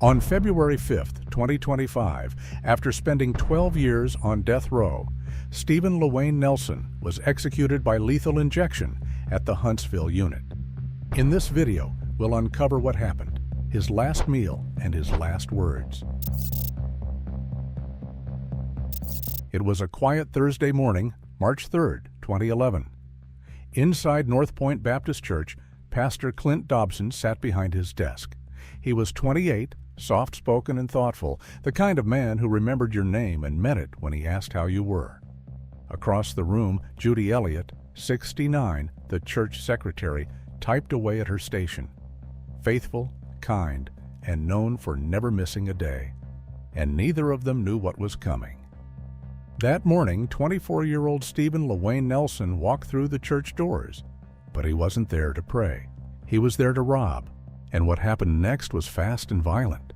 On February 5, 2025, after spending 12 years on death row, Stephen Lawayne Nelson was executed by lethal injection at the Huntsville Unit. In this video, we'll uncover what happened, his last meal, and his last words. It was a quiet Thursday morning, March 3, 2011. Inside North Point Baptist Church, Pastor Clint Dobson sat behind his desk. He was 28, soft-spoken and thoughtful, the kind of man who remembered your name and meant it when he asked how you were. Across the room, Judy Elliott, 69, the church secretary, typed away at her station. Faithful, kind, and known for never missing a day. And neither of them knew what was coming. That morning, 24-year-old Stephen Lawayne Nelson walked through the church doors. But he wasn't there to pray. He was there to rob. And what happened next was fast and violent.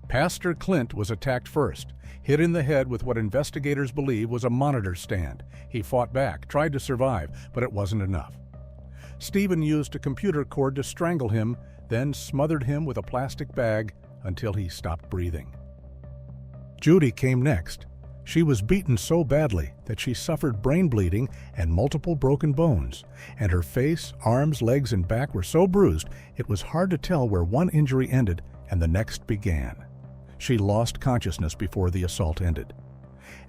Pastor Clint was attacked first, hit in the head with what investigators believe was a monitor stand. He fought back, tried to survive, but it wasn't enough. Stephen used a computer cord to strangle him, then smothered him with a plastic bag until he stopped breathing. Judy came next. She was beaten so badly that she suffered brain bleeding and multiple broken bones, and her face, arms, legs, and back were so bruised it was hard to tell where one injury ended and the next began. She lost consciousness before the assault ended,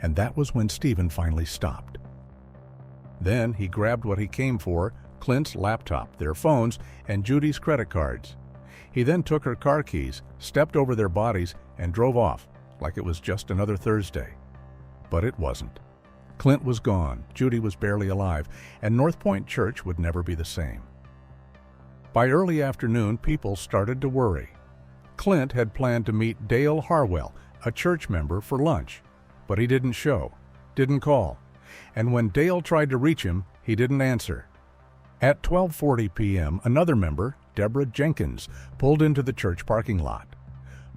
and that was when Stephen finally stopped. Then he grabbed what he came for, Clint's laptop, their phones, and Judy's credit cards. He then took her car keys, stepped over their bodies, and drove off like it was just another Thursday. But it wasn't. Clint was gone, Judy was barely alive, and North Point Church would never be the same. By early afternoon, people started to worry. Clint had planned to meet Dale Harwell, a church member, for lunch, but he didn't show, didn't call, and when Dale tried to reach him, he didn't answer. At 12:40 p.m., another member, Deborah Jenkins, pulled into the church parking lot.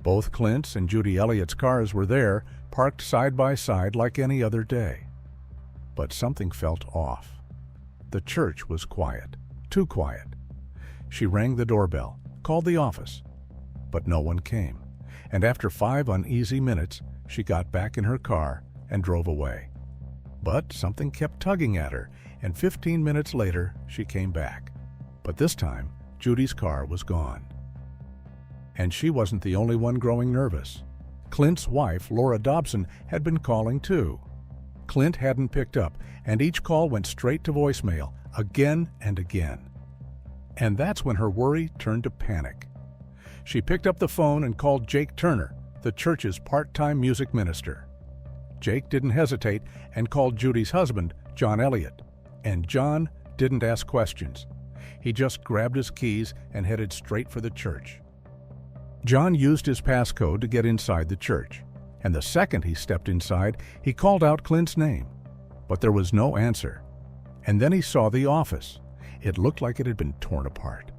Both Clint's and Judy Elliott's cars were there, parked side by side like any other day. But something felt off. The church was quiet, too quiet. She rang the doorbell, called the office, but no one came. And after 5 uneasy minutes, she got back in her car and drove away. But something kept tugging at her, and 15 minutes later, she came back. But this time, Judy's car was gone. And she wasn't the only one growing nervous. Clint's wife, Laura Dobson, had been calling too. Clint hadn't picked up, and each call went straight to voicemail, again and again. And that's when her worry turned to panic. She picked up the phone and called Jake Turner, the church's part-time music minister. Jake didn't hesitate and called Judy's husband, John Elliott. And John didn't ask questions. He just grabbed his keys and headed straight for the church. John used his passcode to get inside the church, and the second he stepped inside, he called out Clint's name. But there was no answer. And then he saw the office. It looked like it had been torn apart.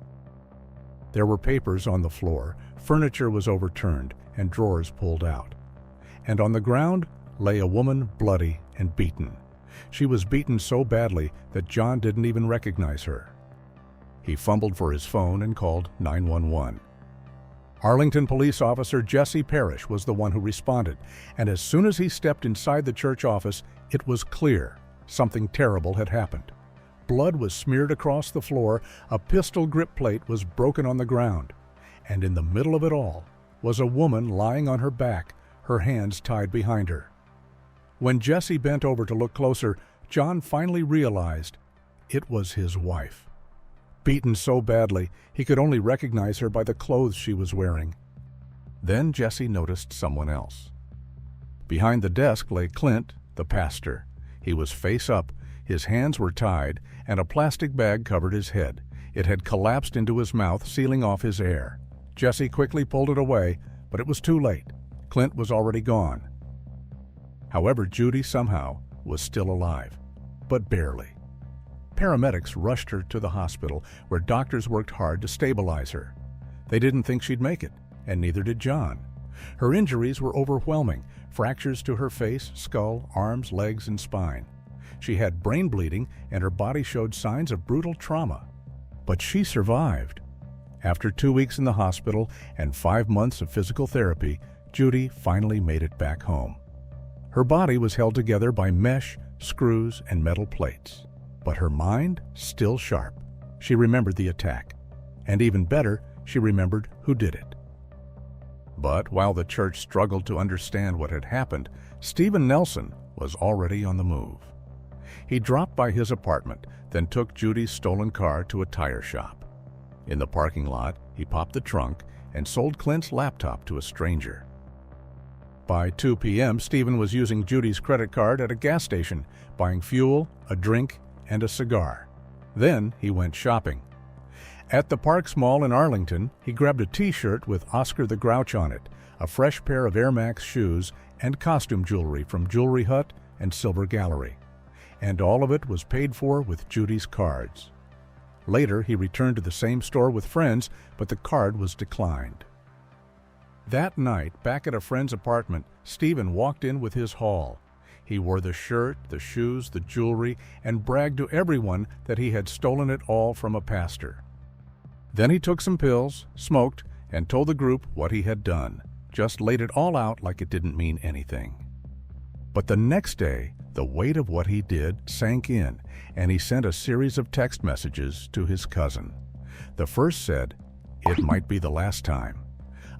There were papers on the floor, furniture was overturned, and drawers pulled out. And on the ground lay a woman, bloody and beaten. She was beaten so badly that John didn't even recognize her. He fumbled for his phone and called 911. Arlington police officer Jesse Parrish was the one who responded, and as soon as he stepped inside the church office, it was clear something terrible had happened. Blood was smeared across the floor, a pistol grip plate was broken on the ground, and in the middle of it all was a woman lying on her back, her hands tied behind her. When Jesse bent over to look closer, John finally realized it was his wife. Beaten so badly, he could only recognize her by the clothes she was wearing. Then Jesse noticed someone else. Behind the desk lay Clint, the pastor. He was face up, his hands were tied, and a plastic bag covered his head. It had collapsed into his mouth, sealing off his air. Jesse quickly pulled it away, but it was too late. Clint was already gone. However, Judy somehow was still alive, but barely. Paramedics rushed her to the hospital, where doctors worked hard to stabilize her. They didn't think she'd make it, and neither did John. Her injuries were overwhelming, fractures to her face, skull, arms, legs, and spine. She had brain bleeding, and her body showed signs of brutal trauma. But she survived. After 2 weeks in the hospital and 5 months of physical therapy, Judy finally made it back home. Her body was held together by mesh, screws, and metal plates. But her mind, still sharp. She remembered the attack. And even better, she remembered who did it. But while the church struggled to understand what had happened, Stephen Nelson was already on the move. He dropped by his apartment, then took Judy's stolen car to a tire shop. In the parking lot, he popped the trunk and sold Clint's laptop to a stranger. By 2 p.m., Stephen was using Judy's credit card at a gas station, buying fuel, a drink, and a cigar. Then he went shopping. At the Parks Mall in Arlington, he grabbed a T-shirt with Oscar the Grouch on it, a fresh pair of Air Max shoes, and costume jewelry from Jewelry Hut and Silver Gallery. And all of it was paid for with Judy's cards. Later, he returned to the same store with friends, but the card was declined. That night, back at a friend's apartment, Stephen walked in with his haul. He wore the shirt, the shoes, the jewelry, and bragged to everyone that he had stolen it all from a pastor. Then he took some pills, smoked, and told the group what he had done. Just laid it all out like it didn't mean anything. But the next day, the weight of what he did sank in, and he sent a series of text messages to his cousin. The first said, "It might be the last time."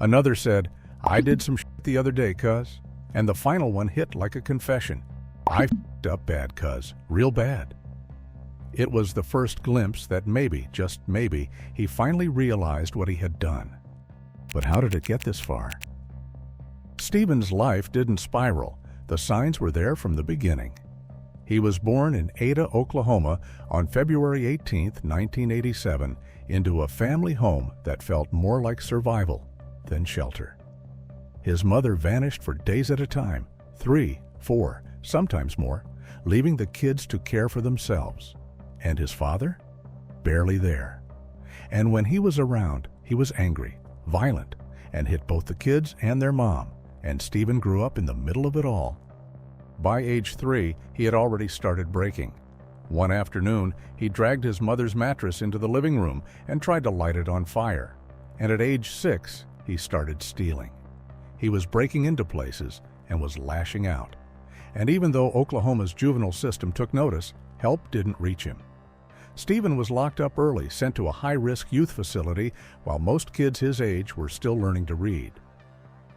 Another said, "I did some shit the other day, cuz." And the final one hit like a confession. "I f***ed up bad, cuz. Real bad." It was the first glimpse that maybe, just maybe, he finally realized what he had done. But how did it get this far? Stephen's life didn't spiral. The signs were there from the beginning. He was born in Ada, Oklahoma on February 18, 1987, into a family home that felt more like survival than shelter. His mother vanished for days at a time, 3, 4, sometimes more, leaving the kids to care for themselves. And his father? Barely there. And when he was around, he was angry, violent, and hit both the kids and their mom, and Stephen grew up in the middle of it all. By age 3, he had already started breaking. One afternoon, he dragged his mother's mattress into the living room and tried to light it on fire. And at age 6, he started stealing. He was breaking into places and was lashing out. And even though Oklahoma's juvenile system took notice, help didn't reach him. Stephen was locked up early, sent to a high-risk youth facility, while most kids his age were still learning to read.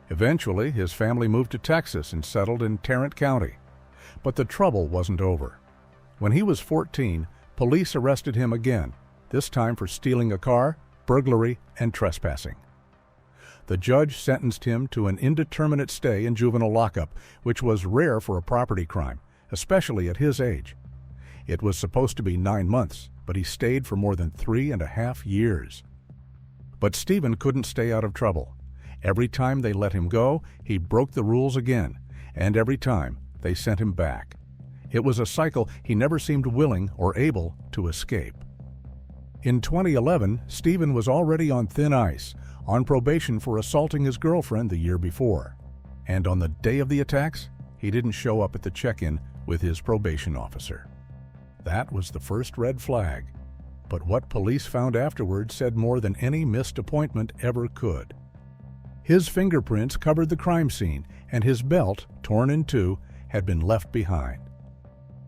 Eventually, his family moved to Texas and settled in Tarrant County. But the trouble wasn't over. When he was 14, police arrested him again, this time for stealing a car, burglary, and trespassing. The judge sentenced him to an indeterminate stay in juvenile lockup, which was rare for a property crime, especially at his age. It was supposed to be 9 months, but he stayed for more than 3.5 years. But Stephen couldn't stay out of trouble. Every time they let him go, he broke the rules again, and every time they sent him back. It was a cycle he never seemed willing or able to escape. In 2011, Stephen was already on thin ice, on probation for assaulting his girlfriend the year before. And on the day of the attacks, he didn't show up at the check-in with his probation officer. That was the first red flag. But what police found afterward said more than any missed appointment ever could. His fingerprints covered the crime scene, and his belt, torn in two, had been left behind.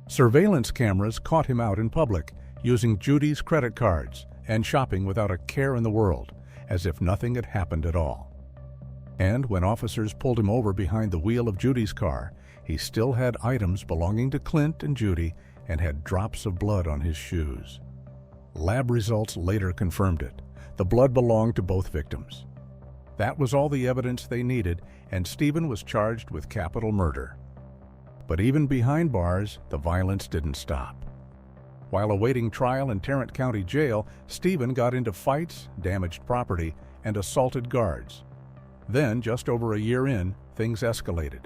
Surveillance cameras caught him out in public, using Judy's credit cards and shopping without a care in the world, as if nothing had happened at all. And when officers pulled him over behind the wheel of Judy's car, he still had items belonging to Clint and Judy and had drops of blood on his shoes. Lab results later confirmed it. The blood belonged to both victims. That was all the evidence they needed, and Stephen was charged with capital murder. But even behind bars, the violence didn't stop. While awaiting trial in Tarrant County Jail, Stephen got into fights, damaged property, and assaulted guards. Then, just over a year in, things escalated.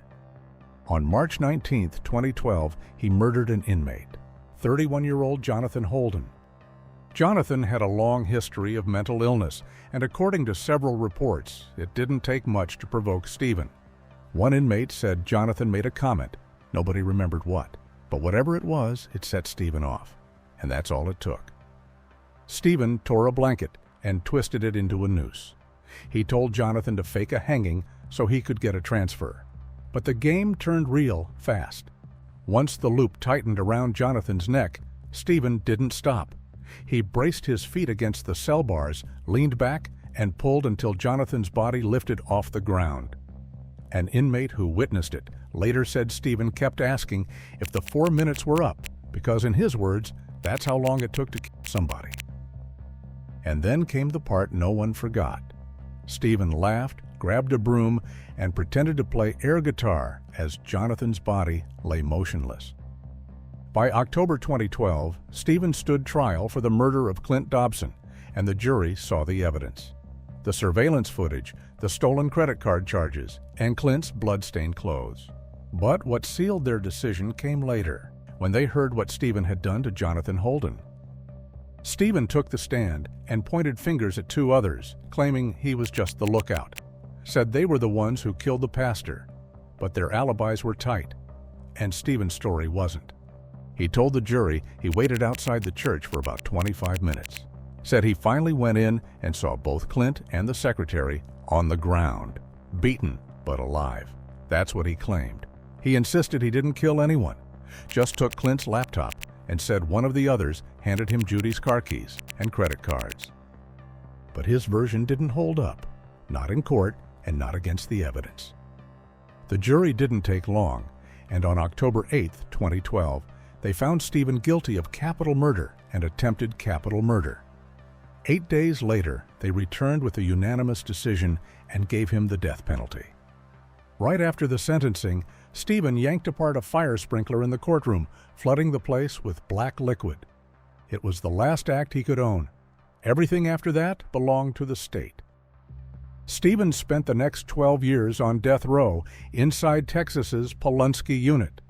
On March 19, 2012, he murdered an inmate, 31-year-old Jonathan Holden. Jonathan had a long history of mental illness, and according to several reports, it didn't take much to provoke Stephen. One inmate said Jonathan made a comment. Nobody remembered what, but whatever it was, it set Stephen off. And that's all it took. Stephen tore a blanket, and twisted it into a noose. He told Jonathan to fake a hanging so he could get a transfer. But the game turned real fast. Once the loop tightened around Jonathan's neck, Stephen didn't stop. He braced his feet against the cell bars, leaned back, and pulled until Jonathan's body lifted off the ground. An inmate who witnessed it later said Stephen kept asking if the 4 minutes were up, because in his words, that's how long it took to kill somebody. And then came the part no one forgot. Stephen laughed, grabbed a broom, and pretended to play air guitar as Jonathan's body lay motionless. By October 2012, Stephen stood trial for the murder of Clint Dobson, and the jury saw the evidence. The surveillance footage, the stolen credit card charges, and Clint's blood-stained clothes. But what sealed their decision came later, when they heard what Stephen had done to Jonathan Holden. Stephen took the stand and pointed fingers at two others, claiming he was just the lookout. Said they were the ones who killed the pastor, but their alibis were tight, and Stephen's story wasn't. He told the jury he waited outside the church for about 25 minutes. Said he finally went in and saw both Clint and the secretary on the ground, beaten but alive. That's what he claimed. He insisted he didn't kill anyone, just took Clint's laptop and said one of the others handed him Judy's car keys and credit cards. But his version didn't hold up, not in court and not against the evidence. The jury didn't take long, and on October 8, 2012, they found Stephen guilty of capital murder and attempted capital murder. 8 days later, they returned with a unanimous decision and gave him the death penalty. Right after the sentencing, Stephen yanked apart a fire sprinkler in the courtroom, flooding the place with black liquid. It was the last act he could own. Everything after that belonged to the state. Stephen spent the next 12 years on death row inside Texas's Huntsville Unit.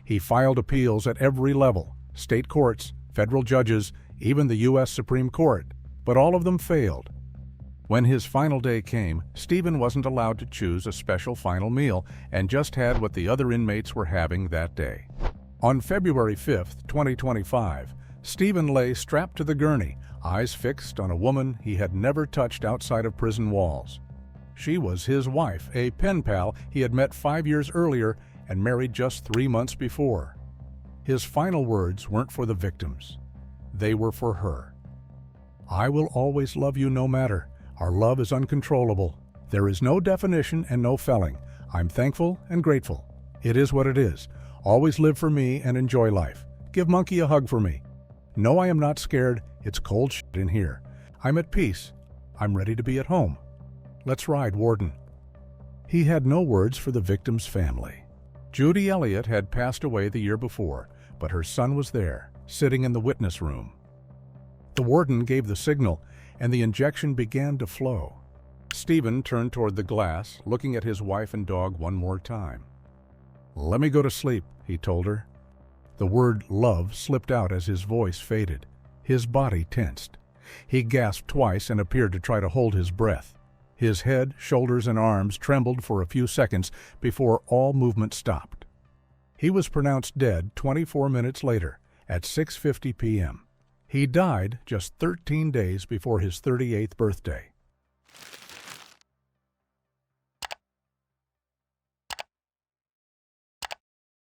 He filed appeals at every level, state courts, federal judges, even the U.S. Supreme Court, but all of them failed. When his final day came, Stephen wasn't allowed to choose a special final meal and just had what the other inmates were having that day. On February 5, 2025, Stephen lay strapped to the gurney, eyes fixed on a woman he had never touched outside of prison walls. She was his wife, a pen pal he had met 5 years earlier and married just 3 months before. His final words weren't for the victims. They were for her. "I will always love you no matter. Our love is uncontrollable. There is no definition and no felling. I'm thankful and grateful. It is what it is. Always live for me and enjoy life. Give Monkey a hug for me. No, I am not scared. It's cold shit in here. I'm at peace. I'm ready to be at home. Let's ride, Warden." He had no words for the victim's family. Judy Elliott had passed away the year before, but her son was there, sitting in the witness room. The warden gave the signal, and the injection began to flow. Stephen turned toward the glass, looking at his wife and dog one more time. "Let me go to sleep," he told her. The word love slipped out as his voice faded. His body tensed. He gasped twice and appeared to try to hold his breath. His head, shoulders, and arms trembled for a few seconds before all movement stopped. He was pronounced dead 24 minutes later, at 6:50 p.m. He died just 13 days before his 38th birthday.